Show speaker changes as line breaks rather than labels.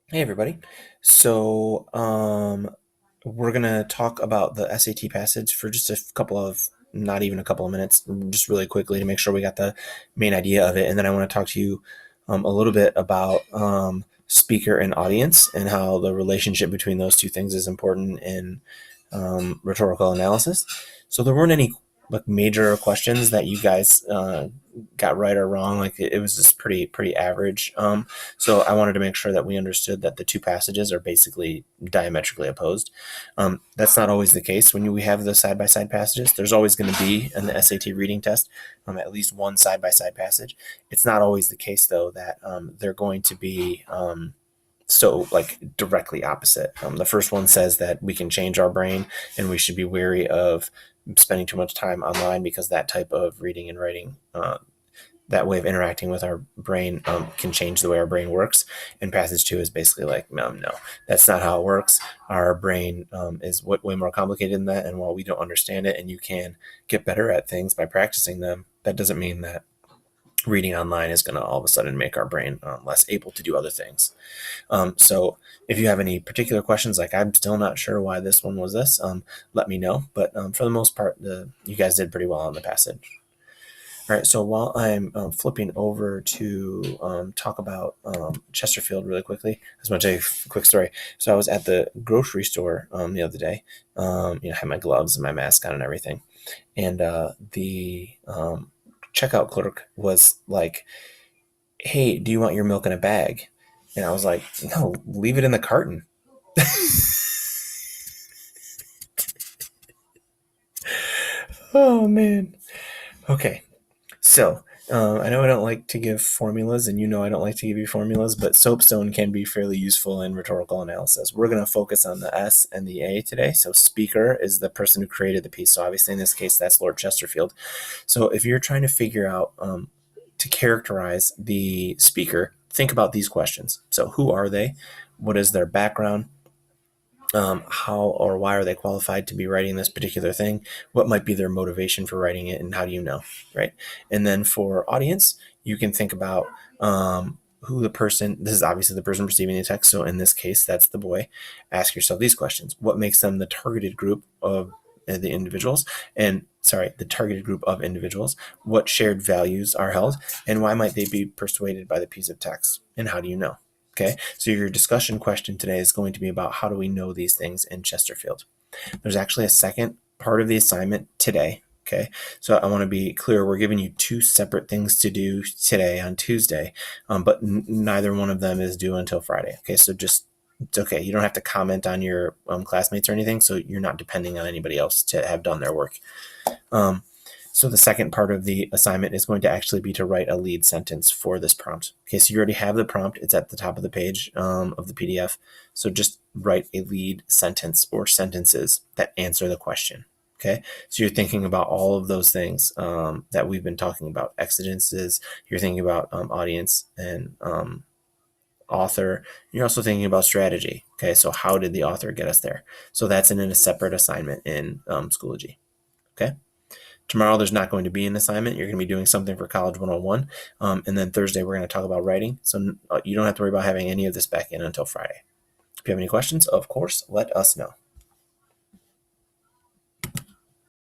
Hey everybody. So we're gonna talk about the SAT passage for just a couple of not even a couple of minutes, just really quickly to make sure we got the main idea of it. And then I want to talk to you a little bit about speaker and audience and how the relationship between those two things is important in rhetorical analysis. So there weren't any like major questions that you guys got right or wrong. Like it was just pretty average. So I wanted to make sure that we understood that the two passages are basically diametrically opposed. That's not always the case when we have the side by side passages. There's always going to be in the SAT reading test at least one side by side passage. It's not always the case though that they're going to be so like directly opposite. The first one says that we can change our brain and we should be wary of spending too much time online because that type of reading and writing, that way of interacting with our brain can change the way our brain works. And passage two is basically like, no, that's not how it works. Our brain is way more complicated than that. And while we don't understand it and you can get better at things by practicing them, that doesn't mean that reading online is going to all of a sudden make our brain less able to do other things. So if you have any particular questions, like I'm still not sure why this one was this, let me know. But for the most part, you guys did pretty well on the passage. All right, so while I'm flipping over to talk about Chesterfield really quickly, I just want to tell you a quick story. So I was at the grocery store the other day. I had my gloves and my mask on and everything. And the checkout clerk was like, "Hey, do you want your milk in a bag?" And I was like, "No, leave it in the carton." Oh man. Okay. So, I know I don't like to give formulas, and you know I don't like to give you formulas, but soapstone can be fairly useful in rhetorical analysis. We're going to focus on the S and the A today. So, speaker is the person who created the piece. So, obviously, in this case, that's Lord Chesterfield. So, if you're trying to figure out to characterize the speaker, think about these questions. So, who are they? What is their background? How or why are they qualified to be writing this particular thing? What might be their motivation for writing it, and how do you know, right? And then for audience, you can think about who the person, this is obviously the person receiving the text, so in this case, that's the boy. Ask yourself these questions. What makes them the targeted group of the individuals? And sorry, the targeted group of individuals? What shared values are held? And why might they be persuaded by the piece of text? And how do you know? Okay, so your discussion question today is going to be about how do we know these things in Chesterfield. There's actually a second part of the assignment today. Okay, so I want to be clear. We're giving you two separate things to do today on Tuesday, but neither one of them is due until Friday. Okay, so just it's okay. You don't have to comment on your classmates or anything, so you're not depending on anybody else to have done their work. Um, so the second part of the assignment is going to actually be to write a lead sentence for this prompt. Okay, so you already have the prompt. It's at the top of the page of the PDF. So just write a lead sentence or sentences that answer the question. Okay, so you're thinking about all of those things that we've been talking about. Exigences, you're thinking about audience and author. You're also thinking about strategy. Okay, so how did the author get us there? So that's in a separate assignment in Schoology. Okay. Tomorrow, there's not going to be an assignment. You're going to be doing something for College 101. And then Thursday, we're going to talk about writing. So you don't have to worry about having any of this back in until Friday. If you have any questions, of course, let us know.